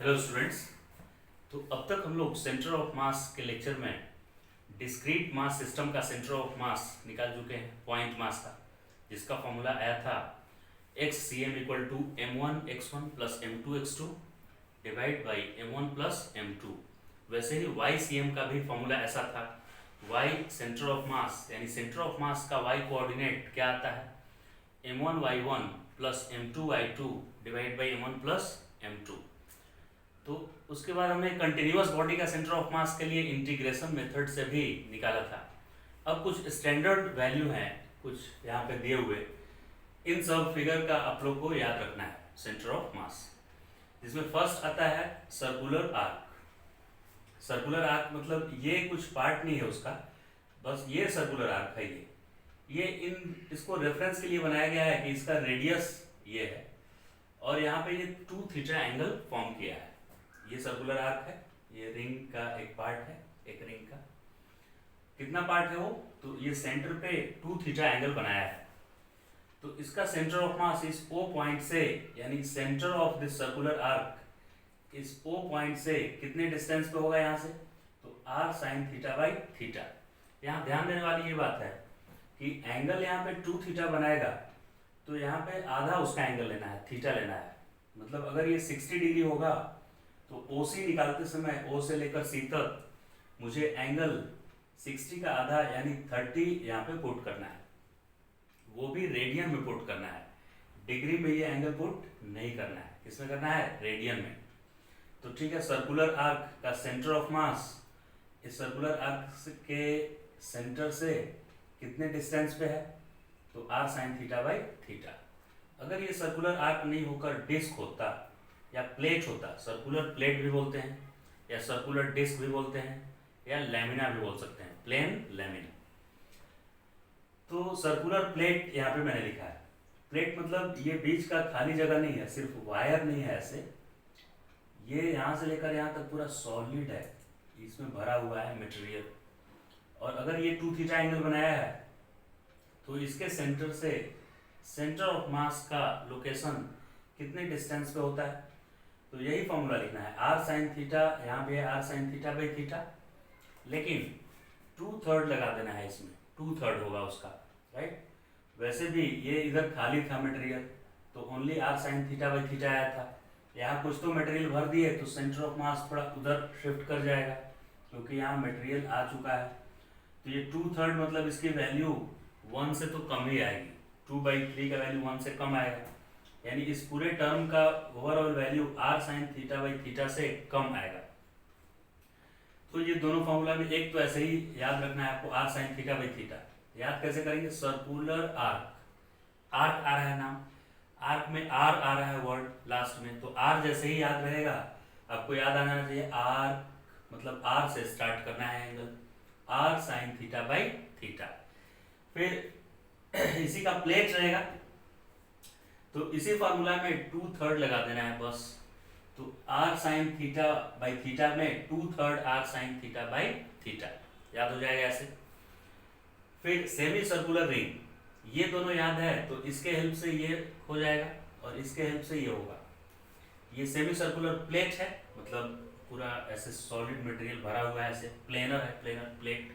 Hello students. तो अब तक हम लोग सेंटर ऑफ मास के लेक्चर में डिस्क्रीट मास सिस्टम का सेंटर ऑफ मास निकाल चुके हैं, पॉइंट मास का, जिसका फॉर्मूला आया था X C M equal to M one X one plus M two X two divide by M one plus M two. वैसे ही वाई सी एम का भी फॉर्मूला ऐसा था, वाई सेंटर ऑफ मास यानी सेंटर ऑफ मास का वाई कोऑर्डिनेट क्या आता है, M one Y one plus M two Y two divide by M one plus M two. तो उसके बाद हमने कंटिन्यूअस बॉडी का सेंटर ऑफ मास के लिए इंटीग्रेशन मेथड से भी निकाला था। अब कुछ स्टैंडर्ड वैल्यू हैं, कुछ यहाँ पे दिए हुए, इन सब फिगर का आप लोग को याद रखना है सेंटर ऑफ मास, जिसमें फर्स्ट आता है सर्कुलर आर्क। सर्कुलर आर्क मतलब ये कुछ पार्ट नहीं है उसका, बस ये सर्कुलर आर्क है। ये इसको रेफरेंस के लिए बनाया गया है कि इसका रेडियस ये है और यहाँ पे ये 2 थीटा एंगल फॉर्म किया है। ये सर्कुलर आर्क है, ये रिंग का एक पार्ट है, एक रिंग का कितना पार्ट है वो, तो ये सेंटर पे 2 थीटा एंगल बनाया है। तो इसका सेंटर ऑफ मास इस O पॉइंट से, यानी centre of this circular arc इस O पॉइंट से कितने डिस्टेंस पे होगा यहाँ से, तो r sin theta by theta. यहाँ ध्यान देने वाली ये बात है कि एंगल यहाँ पे 2 थीटा बनाएगा तो यहाँ पे आधा उसका एंगल लेना है, थीटा लेना है। मतलब अगर ये 60 डिग्री होगा तो OC निकालते समय O से लेकर C तक मुझे एंगल 60 का आधा यानी 30 यहाँ पे पुट करना है, वो भी रेडियन में पुट करना है। डिग्री में ये एंगल पुट नहीं करना है, किसमें करना है, रेडियन में। तो ठीक है, सर्कुलर आर्क का सेंटर ऑफ मास इस सर्कुलर आर्क के सेंटर से कितने डिस्टेंस पे है, तो r sin theta by theta. अगर ये सर्कुलर आर्क नहीं होकर डिस्क होता या प्लेट होता, सर्कुलर प्लेट भी बोलते हैं या सर्कुलर डिस्क भी बोलते हैं या लैमिना भी बोल सकते हैं, प्लेन लैमिना। तो सर्कुलर प्लेट यहाँ पे मैंने लिखा है। प्लेट मतलब ये बीच का खाली जगह नहीं है, सिर्फ वायर नहीं है ऐसे, ये यहाँ से लेकर यहाँ तक पूरा सॉलिड है, इसमें भरा हुआ है मटेरियल। और अगर ये 2 थीटा एंगल बनाया है तो इसके सेंटर से सेंटर ऑफ मास का लोकेशन कितने डिस्टेंस पे होता है, तो यही फॉर्मूला लिखना है। r sin थीटा यहाँ पे r sin theta by theta, लेकिन 2/3 लगा देना है इसमें, 2/3 होगा उसका, राइट। वैसे भी ये इधर खाली था मटेरियल तो only r sin theta by theta आया था। यहाँ कुछ तो मटेरियल भर दिए तो सेंटर ऑफ मास थोड़ा उधर शिफ्ट कर जाएगा क्योंकि यहाँ मटेरियल आ चुका है। तो ये 2/3 मतलब इसकी वैल्यू 1 से तो कम ही आएगी, 2/3 का वैल्यू 1 से कम आएगा, यानी इस पूरे टर्म का overall value r sin theta by theta से कम आएगा। तो ये दोनों फॉर्मूला में एक तो ऐसे ही याद रखना है आपको, r sin theta by theta. याद कैसे करेंगे, सर्कुलर आर्क, आर्क आ रहा है नाम, आर्क में r आ रहा है वर्ड लास्ट में, तो r जैसे ही याद रहेगा आपको याद आना चाहिए आर्क मतलब r से स्टार्ट करना है angle, r sin theta by theta. फिर इसी का प्लेट रहेगा तो इसी फार्मूला में 2/3 लगा देना है बस। तो r sin theta by theta में 2/3 r sin theta by theta याद हो जाएगा ऐसे। फिर सेमी सर्कुलर रिंग, ये दोनों याद है तो इसके हेल्प से ये हो जाएगा और इसके हेल्प से ये होगा। ये सेमी सर्कुलर प्लेट है, मतलब पूरा ऐसे सॉलिड मटेरियल भरा हुआ है, ऐसे प्लेनर है, प्लेनर प्लेट।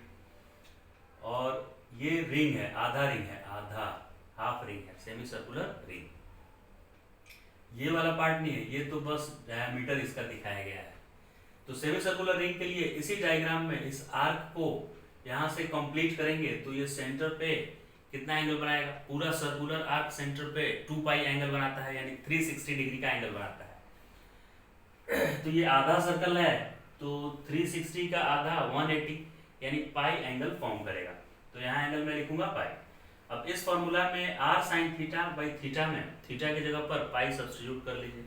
और ये रिंग है, आधा रिंग है, आधा हाफ रिंग है, सेमी सर्कुलर रिंग। ये वाला पार्ट नहीं है, ये तो बस डायमीटर इसका दिखाया गया है। तो सेमी सर्कुलर रिंग के लिए इसी डायग्राम में इस आर्क को यहाँ से कंप्लीट करेंगे तो ये सेंटर पे कितना एंगल बनाएगा, पूरा सर्कुलर आर्क सेंटर पे 2 पाई एंगल बनाता है, यानी 360 डिग्री का एंगल बनाता है। तो ये आधा सर्कल है तो 360 का आधा 180 यानी पाई एंगल फॉर्म करेगा। तो यहाँ एंगल मैं लिखूंगा पाई। अब इस फॉर्मूला में r sin theta by theta में थीटा की जगह पर पाई सब्स्टिट्यूट कर लीजिए।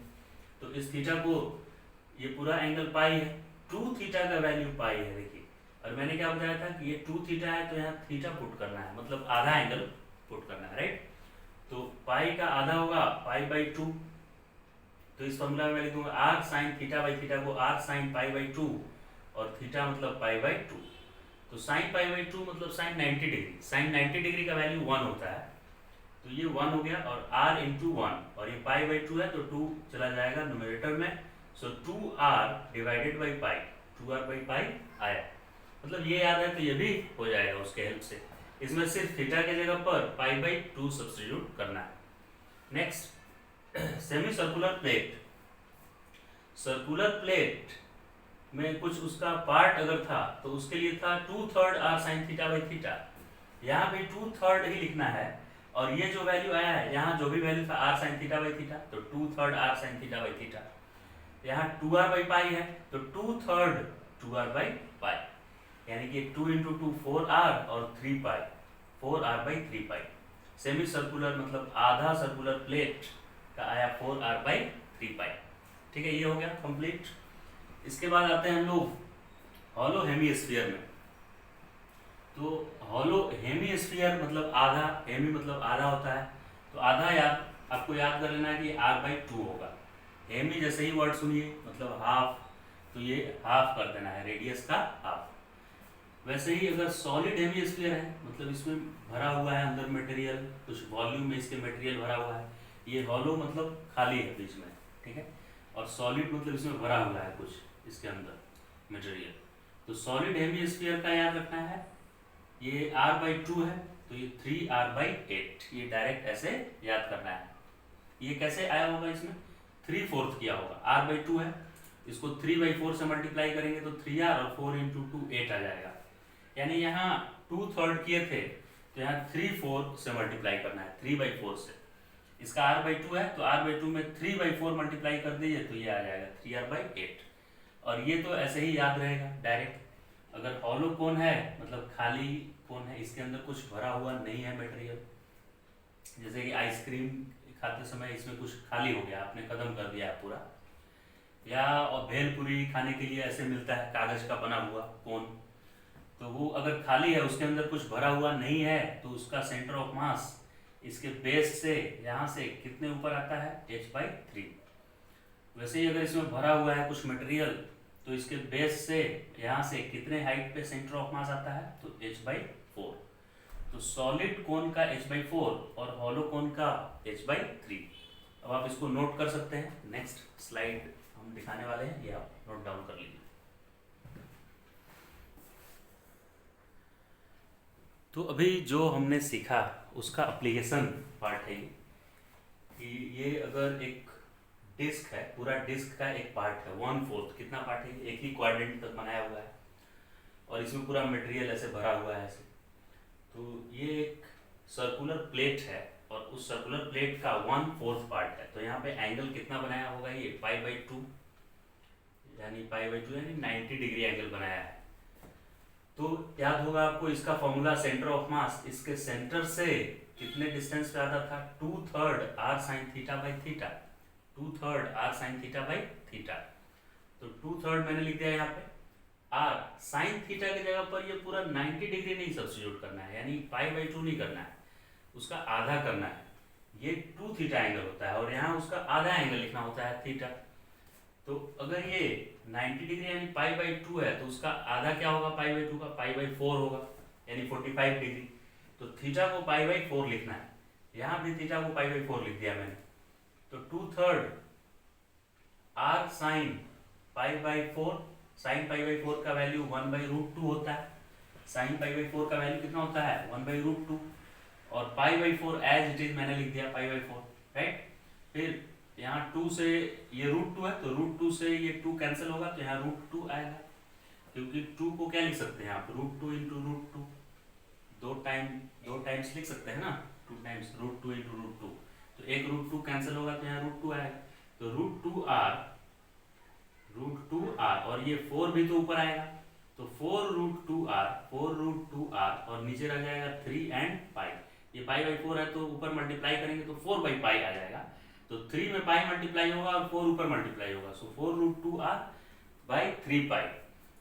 तो इस थीटा को, ये पूरा एंगल पाई है, 2 थीटा का वैल्यू पाई है, देखिए। और मैंने क्या बताया था कि ये 2 थीटा है तो यहाँ थीटा पुट करना है, मतलब आधा एंगल पुट करना है, राइट। तो पाई का आधा होगा पाई बाई 2, तो इस फॉर्मूला में मैं लिखूंगा r sin theta by theta को r sin पाई बाई 2 और थीटा मतलब पाई बाई 2। तो साइन पाई बाई 2 मतलब साइन 90 डिग्री, साइन 90 डिग्री का वैल्यू 1 होता है, तो ये 1 हो गया और r इंटू 1, और ये पाई बाई 2 है तो 2 चला जाएगा न्यूमरेटर में, सो 2r divided by pi, 2r by pi आया। मतलब ये याद है तो ये भी हो जाएगा उसके हेल्प से। इसमें सिर्फ थीटा के जगह पर पाई बाई 2 सब्स्टिट्यूट करना है। Next, semi circular plate. Circular plate में कुछ उसका पार्ट अगर था तो उसके लिए था 2/3 r sin theta by theta. यहाँ भी 2/3 ही लिखना है, और ये जो वैल्यू आया है यहाँ जो भी वैल्यू था r sin theta by theta, तो 2/3 r sin theta by theta. यहाँ 2r बाई पाई है तो 2/3 2r बाई पाई, यानी कि 2 × 2 4r और 3 पाई, 4r by 3 pi. Semi circular मतलब आधा सर्कुलर प्लेट का आया 4r बाई 3 पाई। ठीक है, ये हो गया कंप्लीट। इसके बाद आते हैं हम लोग हॉलो हेमीस्फीयर में। तो हॉलो हेमीस्फीयर मतलब आधा, हेमी मतलब आधा होता है, तो आधा आपको याद कर लेना है कि r/2 होगा। हेमी जैसे ही वर्ड सुनिए मतलब हाफ, तो ये हाफ कर देना है, रेडियस का हाफ। वैसे ही अगर सॉलिड हेमीस्फीयर है मतलब इसमें भरा हुआ है अंदर मटेरियल, कुछ वॉल्यूम में इसके मटेरियल भरा हुआ है। ये हॉलो मतलब खाली है बीच में, ठीक है, और सॉलिड मतलब इसमें भरा हुआ है कुछ इसके अंदर मटेरियल। तो सॉलिड हेमीस्फीयर का याद रखना है, ये r/2 है तो ये 3r/8, ये डायरेक्ट ऐसे याद करना है। ये कैसे आया होगा, इसमें 3/4 किया होगा, r/2 है, इसको 3/4 से मल्टीप्लाई करेंगे तो 3r और 4 × 2 8 आ जाएगा। यानी यहाँ 2/3 किए थे तो यहाँ 3/4 से मल्टीप्लाई करना है, 3/4 से। इसका r/2 है तो r/2 में 3/4 मल्टीप्लाई कर दीजिए तो ये आ जाएगा 3r/8। और ये तो ऐसे ही याद रहेगा डायरेक्ट। अगर हॉलो कोन है मतलब खाली कोन है, इसके अंदर कुछ भरा हुआ नहीं है मटेरियल, जैसे कि आइसक्रीम खाते समय इसमें कुछ खाली हो गया, आपने खत्म कर दिया पूरा, या और भेलपुरी खाने के लिए ऐसे मिलता है कागज का बना हुआ कोन, तो वो अगर खाली है उसके अंदर कुछ भरा हुआ नहीं है तो उसका सेंटर ऑफ मास इसके बेस से यहाँ से कितने ऊपर आता है, h/3। वैसे ही अगर इसमें भरा हुआ है कुछ मटेरियल तो इसके बेस से यहाँ से कितने हाइट पे सेंटर ऑफ मास आता है, तो h/4। तो सॉलिड कोन का h/4 और हॉलो कोन का h/3। अब आप इसको नोट कर सकते हैं। नेक्स्ट स्लाइड हम दिखाने वाले हैं, ये आप नोट डाउन कर लीजिए। तो अभी जो हमने सीखा उसका एप्लीकेशन पार्ट है कि ये अगर एक डिस्क है, पूरा डिस्क का एक पार्ट है, 1/4, कितना पार्ट है, एक ही क्वाड्रेंट तक बनाया हुआ है और इसमें पूरा मटेरियल ऐसे भरा हुआ है ऐसे। तो ये एक सर्कुलर प्लेट है और उस सर्कुलर प्लेट का 1/4 पार्ट है। तो यहाँ पे एंगल कितना बनाया होगा, ये π/2, यानी π/2 यानी 90 डिग्री एंगल बनाया है। तो याद होगा आपको इसका फॉर्मूला सेंटर ऑफ मास, इसके सेंटर से कितने डिस्टेंस पे आता था, 2/3 r sin theta by theta, 2/3 r sin theta by theta. तो 2/3 मैंने लिख दिया यहाँ पे, r sin थीटा की जगह पर ये पूरा 90 डिग्री नहीं सब्स्टिट्यूट करना है, यानी π/2 नहीं करना है, उसका आधा करना है। ये 2 थीटा एंगल होता है और यहाँ उसका आधा एंगल लिखना होता है थीटा। तो अगर ये 90 डिग्री यानी π/2 है तो उसका आधा क्या होगा π/2 का, π/4 होगा, यानी 45 डिग्री। तो थीटा को π/4 लिखना है, यहाँ भी थीटा को π/4 लिख दिया मैंने। तो 2/3 r sin π/4, sin π/4 का वैल्यू 1/√2 होता है, sin π/4 का वैल्यू कितना होता है, 1/√2, और π/4 एज इट इज मैंने लिख दिया π/4, राइट। फिर यहाँ 2 से ये √2 है तो √2 से ये 2 कैंसिल होगा तो यहाँ √2 आएगा, क्योंकि 2 को क्या लिख सकते हैं आप, √2 × √2, दो टाइम्स लिख सकते हैं ना, 2 टाइम्स √2 × √2, तो एक √2 कैंसिल होगा तो यहाँ √2 आएगा। तो √2r और ये 4 भी तो ऊपर आएगा, तो 4√2r और नीचे रह जाएगा 3 एंड पाई। ये π/4 है तो ऊपर मल्टीप्लाई करेंगे तो 4/पाई आ जाएगा, तो 3 में पाई मल्टीप्लाई होगा और 4 ऊपर मल्टीप्लाई होगा, सो 4√2r/3 पाई।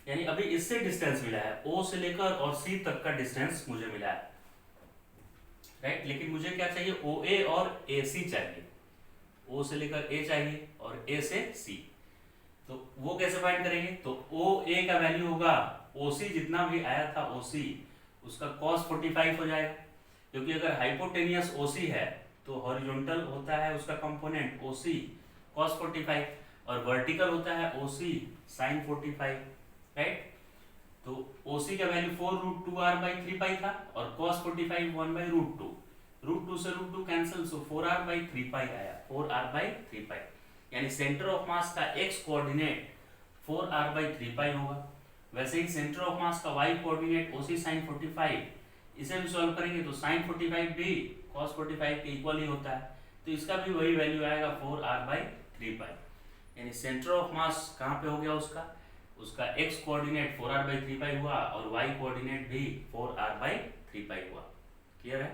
यानी अभी इससे डिस्टेंस मिला है, O से लेकर और C तक का डिस्टेंस मुझे मिला है, राइट। लेकिन मुझे क्या चाहिए, OA और AC चाहिए, O से लेकर A चाहिए और A से C। तो वो कैसे फाइंड करेंगे, तो OA का वैल्यू होगा OC जितना भी आया था OC उसका cos 45 हो जाएगा, क्योंकि अगर हाइपोटेनियस OC है तो हॉरिजॉन्टल होता है उसका कंपोनेंट OC cos 45, और वर्टिकल होता है OC sin 45, राइट। तो OC का वैल्यू 4√2r/3π था और cos 45 1/√2, √2 से √2 कैंसिल, सो 4r/3π आया, 4r/3π। यानी सेंटर ऑफ मास का x कोऑर्डिनेट 4r/3π होगा। वैसे ही सेंटर ऑफ मास का y कोऑर्डिनेट OC sin 45, इसे भी सॉल्व करेंगे तो sin 45 भी cos 45 के इक्वल ही होता है, तो इसका भी वही वैल्यू आएगा 4r/3π। यानी सेंटर ऑफ मास कहाँ पे हो गया उसका x कोऑर्डिनेट 4r/3π हुआ और y कोऑर्डिनेट भी 4r/3π हुआ। क्लियर है?